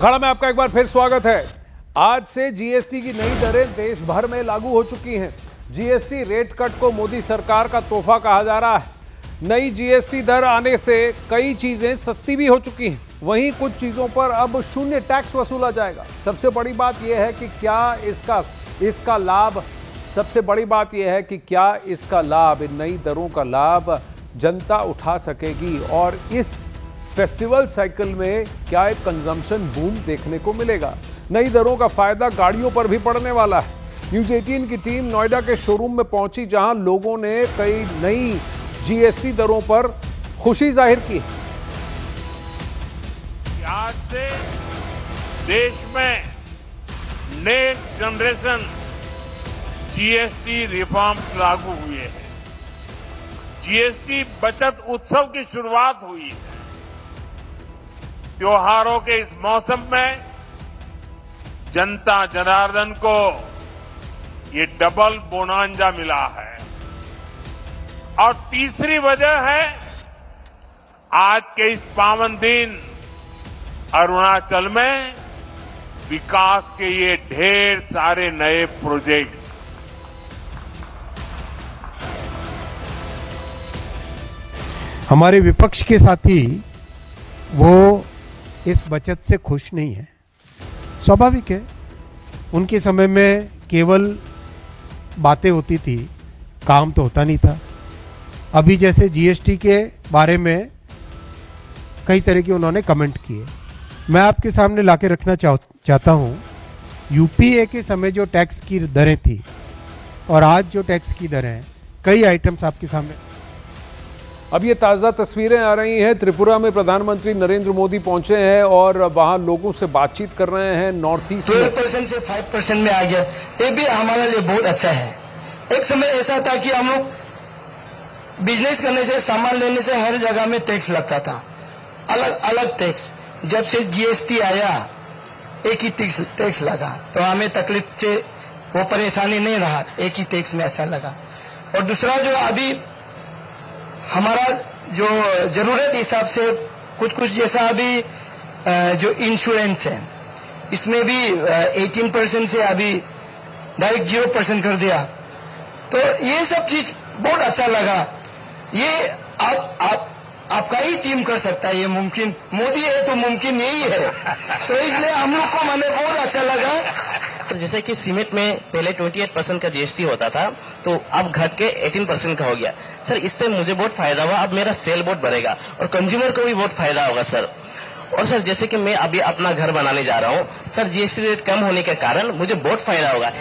अखाड़ा में आपका एक बार फिर स्वागत है। आज से जीएसटी की नई दरें देश भर में लागू हो चुकी हैं। जीएसटी रेट कट को मोदी सरकार का तोहफा कहा जा रहा है। नई जीएसटी दर आने से कई चीजें सस्ती भी हो चुकी हैं, वहीं कुछ चीजों पर अब शून्य टैक्स वसूला जाएगा। सबसे बड़ी बात यह है कि क्या इसका लाभ इन नई दरों का लाभ जनता उठा सकेगी और इस फेस्टिवल साइकिल में क्या एक कंजम्पशन बूम देखने को मिलेगा। नई दरों का फायदा गाड़ियों पर भी पड़ने वाला है। न्यूज़ 18 की टीम नोएडा के शोरूम में पहुंची, जहां लोगों ने कई नई जीएसटी दरों पर खुशी जाहिर की। आज से देश में नेक्स्ट जनरेशन जीएसटी रिफॉर्म्स लागू हुए हैं। जीएसटी बचत उत्सव की शुरुआत हुई है। त्योहारों के इस मौसम में जनता जनार्दन को ये डबल बोनांजा मिला है। और तीसरी वजह है, आज के इस पावन दिन अरुणाचल में विकास के ये ढेर सारे नए प्रोजेक्ट। हमारे विपक्ष के साथी वो इस बचत से खुश नहीं है। स्वाभाविक है, उनके समय में केवल बातें होती थी, काम तो होता नहीं था। अभी जैसे जीएसटी के बारे में कई तरह के उन्होंने कमेंट किए, मैं आपके सामने लाके रखना चाहता हूँ। यूपीए के समय जो टैक्स की दरें थी और आज जो टैक्स की दरें हैं, कई आइटम्स आपके सामने। अब ये ताज़ा तस्वीरें आ रही हैं। त्रिपुरा में प्रधानमंत्री नरेंद्र मोदी पहुंचे हैं और वहां लोगों से बातचीत कर रहे हैं। नॉर्थ ईस्ट 12% से 5% में आ गया, ये भी हमारे लिए बहुत अच्छा है। एक समय ऐसा था कि हम लोग बिजनेस करने से, सामान लेने से हर जगह में टैक्स लगता था, अलग अलग टैक्स। जब से जीएसटी आया, एक ही टैक्स लगा, तो हमें तकलीफ से वो परेशानी नहीं रहा, एक ही टैक्स में अच्छा लगा। और दूसरा जो अभी हमारा जो जरूरत हिसाब से कुछ जैसा अभी जो इंश्योरेंस है, इसमें भी 18% से अभी डायरेक्ट 0% कर दिया। तो ये सब चीज बहुत अच्छा लगा। ये आपका ही टीम कर सकता है, ये मुमकिन मोदी है तो मुमकिन यही है। तो इसलिए हम लोग को मैंने बहुत अच्छा लगा। जैसे कि सीमेंट में पहले 28% का जीएसटी होता था, तो अब घट के 18% का हो गया। सर, इससे मुझे बहुत फायदा हुआ। अब मेरा सेल बहुत बढ़ेगा और कंज्यूमर को भी बहुत फायदा होगा सर। और सर, जैसे कि मैं अभी अपना घर बनाने जा रहा हूँ सर, जीएसटी रेट कम होने के कारण मुझे बहुत फायदा होगा।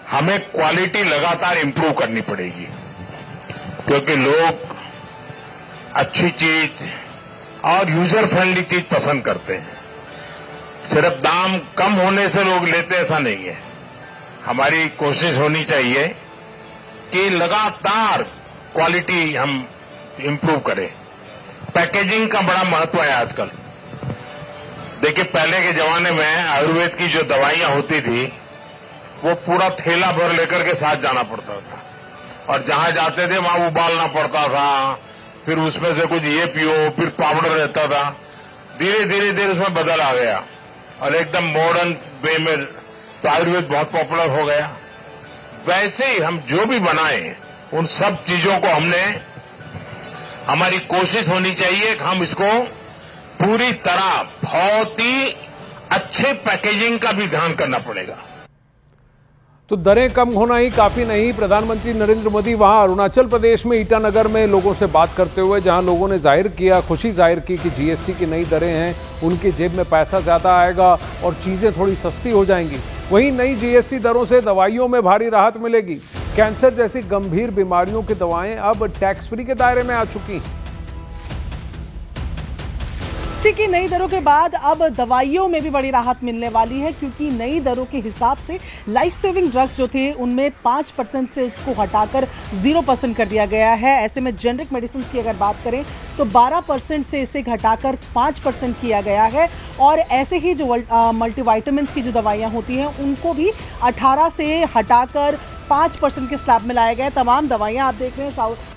हमें क्वालिटी लगातार इंप्रूव करनी पड़ेगी, क्योंकि लोग अच्छी चीज और यूजर फ्रेंडली चीज पसंद करते हैं। सिर्फ दाम कम होने से लोग लेते, ऐसा नहीं है। हमारी कोशिश होनी चाहिए कि लगातार क्वालिटी हम इंप्रूव करें। पैकेजिंग का बड़ा महत्व है आजकल। देखिए, पहले के जमाने में आयुर्वेद की जो दवाइयां होती थी, वो पूरा थैला भर लेकर के साथ जाना पड़ता था, और जहां जाते थे वहां उबालना पड़ता था, फिर उसमें से कुछ ये पियो, फिर पाउडर रहता था। धीरे धीरे उसमें बदल आ गया और एकदम मॉडर्न वे में तो आयुर्वेद बहुत पॉपुलर हो गया। वैसे ही हम जो भी बनाएं, उन सब चीजों को हमारी कोशिश होनी चाहिए कि हम इसको पूरी तरह बहुत ही अच्छे पैकेजिंग का भी ध्यान करना पड़ेगा। तो दरें कम होना ही काफी नहीं। प्रधानमंत्री नरेंद्र मोदी वहां अरुणाचल प्रदेश में ईटानगर में लोगों से बात करते हुए, जहां लोगों ने खुशी जाहिर की कि जीएसटी की नई दरें हैं, उनकी जेब में पैसा ज्यादा आएगा और चीजें थोड़ी सस्ती हो जाएंगी। वहीं नई जीएसटी दरों से दवाइयों में भारी राहत मिलेगी। कैंसर जैसी गंभीर बीमारियों की दवाएं अब टैक्स फ्री के दायरे में आ चुकी हैं। की नई दरों के बाद अब दवाइयों में भी बड़ी राहत मिलने वाली है, क्योंकि नई दरों के हिसाब से लाइफ सेविंग ड्रग्स जो थे उनमें 5% से को हटाकर 0% कर दिया गया है। ऐसे में जेनरिक मेडिसिन की अगर बात करें तो 12% से इसे घटाकर 5% किया गया है। और ऐसे ही जो मल्टीविटामिन्स की जो दवाइयाँ होती हैं उनको भी 18 से हटाकर 5% के स्लैब में लाया गया है। तमाम दवाइयाँ आप देख रहे हैं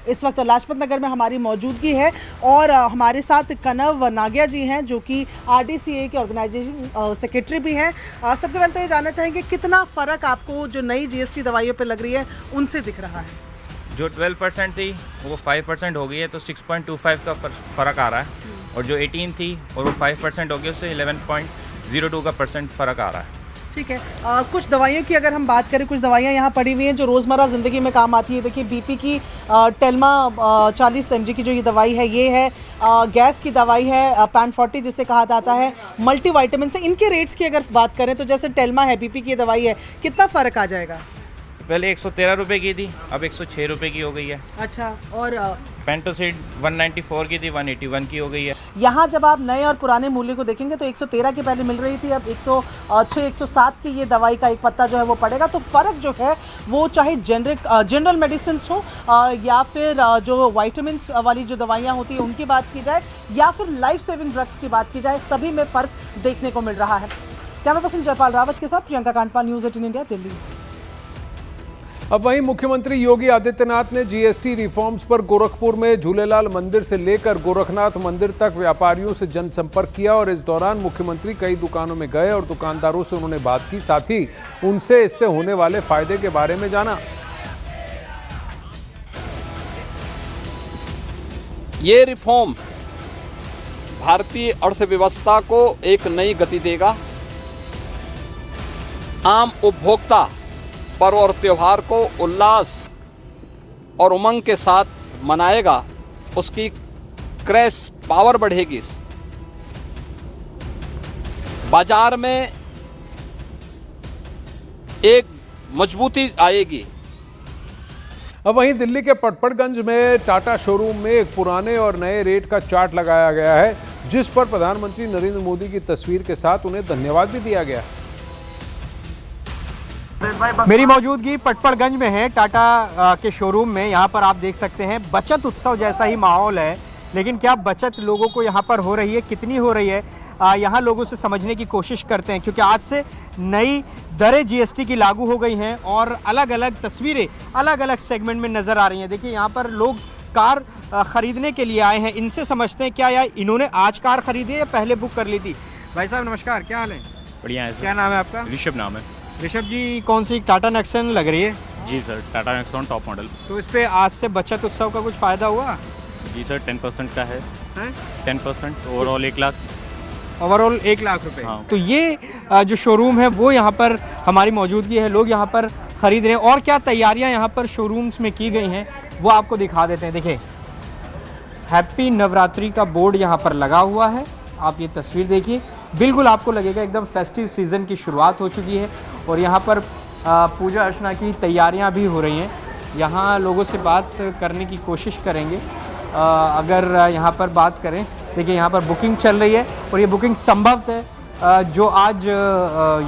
इस वक्त लाजपत नगर में हमारी मौजूदगी है और हमारे साथ कनव नागिया जी हैं जो कि RDCA के ऑर्गेनाइजेशन सेक्रेटरी भी हैं। सबसे पहले तो ये जानना चाहेंगे कितना फ़र्क आपको जो नई GST दवाइयों पे लग रही है उनसे दिख रहा है? जो 12% थी वो 5% हो गई है, तो 6.25 का फ़र्क आ रहा है, और जो 18 थी और वो 5% हो गई, उससे 11.02 का % फ़र्क आ रहा है। ठीक है। कुछ दवाइयों की अगर हम बात करें, कुछ दवाइयाँ यहाँ पड़ी हुई हैं जो रोज़मर्रा ज़िंदगी में काम आती है। देखिए BP की टेल्मा 40 mg की जो ये दवाई है ये है, गैस की दवाई है पैन 40 जिसे कहा जाता है, मल्टीविटामिन से। इनके रेट्स की अगर बात करें तो जैसे टेल्मा है, BP की ये दवाई है, कितना फ़र्क आ जाएगा? पहले 113 रुपये की थी, अब 106 रुपये की हो गई है। अच्छा। और पेंटोसिड 194 की थी, 181 की हो गई है। यहाँ जब आप नए और पुराने मूल्य को देखेंगे तो 113 की पहले मिल रही थी, अब 106 107 की ये दवाई का एक पत्ता जो है वो पड़ेगा। तो फ़र्क जो है वो चाहे जनरल मेडिसिन हो या फिर जो वाइटामिन्स वाली जो दवाइयाँ होती हैं उनकी बात की जाए या फिर लाइफ सेविंग ड्रग्स की बात की जाए, सभी में फ़र्क देखने को मिल रहा है। कैमरा पर्सन जयपाल रावत के साथ प्रियंका कांडपा, न्यूज़ 18 इंडिया, दिल्ली। अब वहीं मुख्यमंत्री योगी आदित्यनाथ ने GST रिफॉर्म्स पर गोरखपुर में झूलेलाल मंदिर से लेकर गोरखनाथ मंदिर तक व्यापारियों से जनसंपर्क किया और इस दौरान मुख्यमंत्री कई दुकानों में गए और दुकानदारों से उन्होंने बात की, साथ ही उनसे इससे होने वाले फायदे के बारे में जाना। ये रिफॉर्म भारतीय अर्थव्यवस्था को एक नई गति देगा, आम उपभोक्ता पर्व और त्योहार को उल्लास और उमंग के साथ मनाएगा, उसकी क्रय पावर बढ़ेगी, बाजार में एक मजबूती आएगी। अब वहीं दिल्ली के पटपड़गंज में टाटा शोरूम में एक पुराने और नए रेट का चार्ट लगाया गया है जिस पर प्रधानमंत्री नरेंद्र मोदी की तस्वीर के साथ उन्हें धन्यवाद भी दिया गया। मेरी मौजूदगी पटपड़गंज में है, टाटा के शोरूम में। यहाँ पर आप देख सकते हैं बचत उत्सव जैसा ही माहौल है, लेकिन क्या बचत लोगों को यहाँ पर हो रही है, कितनी हो रही है, यहाँ लोगों से समझने की कोशिश करते हैं, क्योंकि आज से नई दरें GST की लागू हो गई हैं और अलग अलग तस्वीरें अलग अलग सेगमेंट में नज़र आ रही हैं। देखिए यहाँ पर लोग कार ख़रीदने के लिए आए हैं, इनसे समझते हैं क्या यार इन्होंने आज कार खरीदी है या पहले बुक कर ली थी। भाई साहब नमस्कार, क्या हाल है? बढ़िया है। क्या नाम है आपका? ऋषभ नाम है। ऋषभ जी, कौन सी टाटा नेक्सॉन लग रही है? जी sir, Tata Nexon top model. तो इस पे आज से बचत उत्सव का कुछ फ़ायदा हुआ? जी सर, 10% का है। 10% ओवरऑल 1 लाख। ओवरऑल 1 लाख रुपए। हाँ। तो ये जो शोरूम है वो यहाँ पर हमारी मौजूदगी है, लोग यहाँ पर ख़रीद रहे हैं और क्या तैयारियाँ यहाँ पर शोरूम्स में की गई हैं वो आपको दिखा देते हैं। देखिए हैप्पी नवरात्रि का बोर्ड यहाँ पर लगा हुआ है, आप ये तस्वीर देखिए, बिल्कुल आपको लगेगा एकदम फेस्टिव सीज़न की शुरुआत हो चुकी है और यहाँ पर पूजा अर्चना की तैयारियाँ भी हो रही हैं। यहाँ लोगों से बात करने की कोशिश करेंगे। अगर यहाँ पर बात करें, देखिए यहाँ पर बुकिंग चल रही है और ये बुकिंग संभवतः जो आज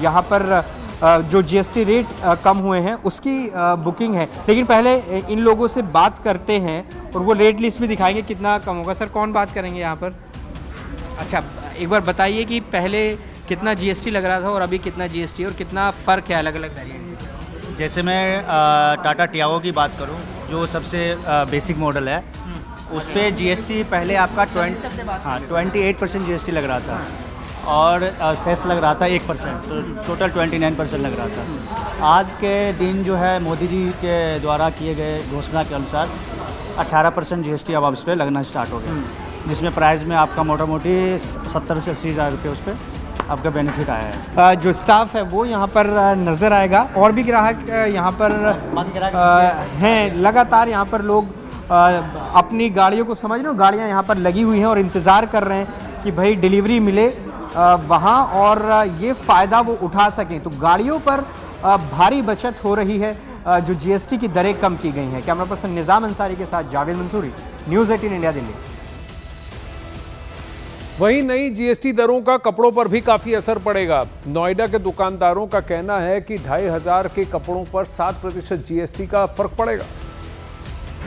यहाँ पर जो GST रेट कम हुए हैं उसकी बुकिंग है। लेकिन पहले इन लोगों से बात करते हैं और वो रेट लिस्ट भी दिखाएंगे कितना कम होगा। सर कौन बात करेंगे यहाँ पर? अच्छा, एक बार बताइए कि पहले कितना GST लग रहा था और अभी कितना GST और कितना फ़र्क है अलग अलग वेरिएंट? जैसे मैं टाटा टियागो की बात करूं, जो सबसे बेसिक मॉडल है, उस पर GST पहले आपका 28% GST लग रहा था और सेस लग रहा था 1%, तो टोटल 29% लग रहा था। आज के दिन जो है मोदी जी के द्वारा किए गए घोषणा के अनुसार 18% GST अब इस पर लगना स्टार्ट हो गया, जिसमें प्राइस में आपका मोटा मोटी 70 से 80 हज़ार रुपये उस पर आपका बेनिफिट आया है। जो स्टाफ है वो यहाँ पर नज़र आएगा और भी ग्राहक यहाँ पर हैं। लगातार यहाँ पर लोग अपनी गाड़ियों को, समझ लो गाड़ियाँ यहाँ पर लगी हुई हैं और इंतज़ार कर रहे हैं कि भाई डिलीवरी मिले वहाँ और ये फ़ायदा वो उठा सकें। तो गाड़ियों पर भारी बचत हो रही है, जो GST की दरें कम की गई हैं। कैमरा पर्सन निज़ाम अंसारी के साथ जावेद मंसूरी, न्यूज़ 18 इंडिया, दिल्ली। वहीं नई GST दरों का कपड़ों पर भी काफी असर पड़ेगा। नोएडा के दुकानदारों का कहना है कि 2500 के कपड़ों पर 7% GST का फर्क पड़ेगा।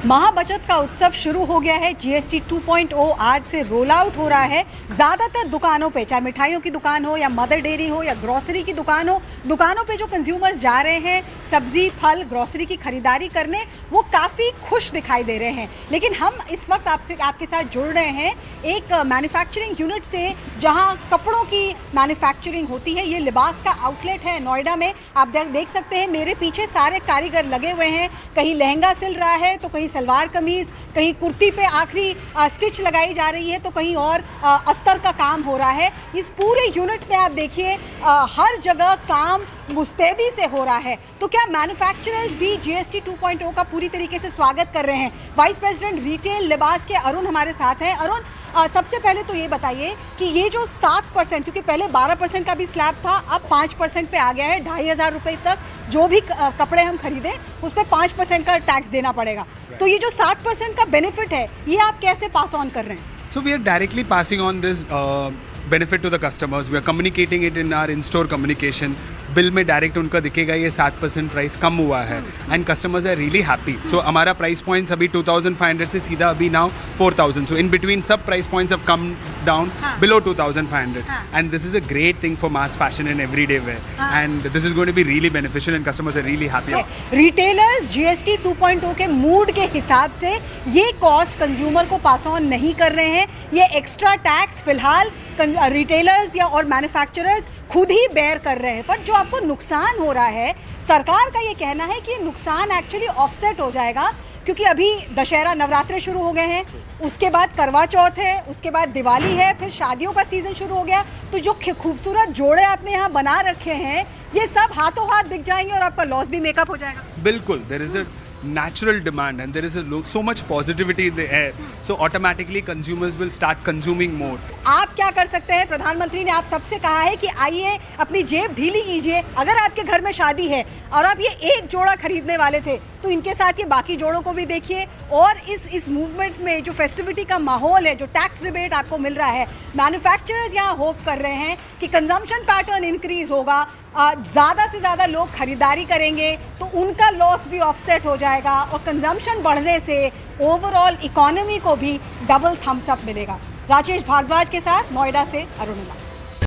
महाबचत का उत्सव शुरू हो गया है। जीएसटी 2.0 आज से रोल आउट हो रहा है। ज़्यादातर दुकानों पे, चाहे मिठाइयों की दुकान हो या मदर डेयरी हो या ग्रोसरी की दुकान हो, दुकानों पे जो कंज्यूमर्स जा रहे हैं सब्जी फल ग्रोसरी की खरीदारी करने, वो काफ़ी खुश दिखाई दे रहे हैं। लेकिन हम इस वक्त आपके साथ जुड़ रहे हैं एक मैन्युफैक्चरिंग यूनिट से, जहाँ कपड़ों की मैन्युफैक्चरिंग होती है। ये लिबास का आउटलेट है नोएडा में। आप देख सकते हैं मेरे पीछे सारे कारीगर लगे हुए हैं। कहीं लहंगा सिल रहा है तो कहीं सलवार कमीज, कहीं कुर्ती पे आखिरी स्टिच लगाई जा रही है तो कहीं और अस्तर का काम हो रहा है। इस पूरे यूनिट में आप देखिए हर जगह काम मुस्तैदी से हो रहा है। तो क्या मैन्युफैक्चरर्स भी जीएसटी 2.0 का पूरी तरीके से स्वागत कर रहे हैं? वाइस प्रेसिडेंट रिटेल लिबास के अरुण हमारे साथ हैं। अरुण, सबसे पहले तो ये बताइए कि ये जो 7%, क्योंकि पहले 12% का भी स्लैब था, अब 5% पे आ गया है। 2,500 रुपये तक जो भी कपड़े हम खरीदें उस पर 5% का टैक्स देना पड़ेगा। तो ये जो 7% का बेनिफिट है, ये आप कैसे पास ऑन कर रहे हैं? So we are directly passing on this benefit to the customers. We are communicating it in our in-store communication. Bill में डायरेक्ट उनका दिखेगा ये 7% प्राइस कम हुआ है and customers are really happy. So हमारा प्राइस पॉइंट्स अभी 2,500 से सीधा अभी नाउ 4,000. सो इन बिटवीन सब price points have come down below 2,500 and this is a great thing for mass fashion and everyday wear and this is going to be really beneficial and customers are really happy. Retailers GST 2.0 के mood के हिसाब से ये cost consumer को pass on नहीं कर रहे हैं। ये एक्स्ट्रा टैक्स फिलहाल रिटेलर्स या और मैन्युफैक्चरर्स खुद ही बेयर कर रहे हैं। पर जो आपको नुकसान हो रहा है, सरकार का ये कहना है कि नुकसान एक्चुअली ऑफसेट हो जाएगा, क्योंकि अभी दशहरा नवरात्रे शुरू हो गए हैं, उसके बाद करवा चौथ है, उसके बाद दिवाली है, फिर शादियों का सीजन शुरू हो गया। तो जो खूबसूरत जोड़े आपने यहाँ बना रखे हैं, ये सब हाथों हाथ बिक जाएंगे और आपका लॉस भी मेकअप हो जाएगा। बिल्कुल, there is a natural demand and there is so much positivity in the air, so automatically consumers will start consuming more. आप क्या कर सकते हैं? प्रधानमंत्री ने आप सबसे कहा है कि आइए अपनी जेब ढीली कीजिए। अगर आपके घर में शादी है और आप ये एक जोड़ा खरीदने वाले थे, तो इनके साथ ये बाकी जोड़ों को भी देखिए। और इस मूवमेंट में जो फेस्टिविटी का माहौल है, जो टैक्स रिबेट आपको मिल रहा है, मैन्युफैक्चरर्स यहाँ होप कर रहे हैं कि कंजम्पशन पैटर्न इंक्रीज होगा, ज़्यादा से ज़्यादा लोग खरीदारी करेंगे तो उनका लॉस भी ऑफसेट हो जाएगा और कंजम्पशन बढ़ने से ओवरऑल इकोनॉमी को भी डबल थम्स अप मिलेगा। राजेश भारद्वाज के साथ नोएडा से अरुणिमा।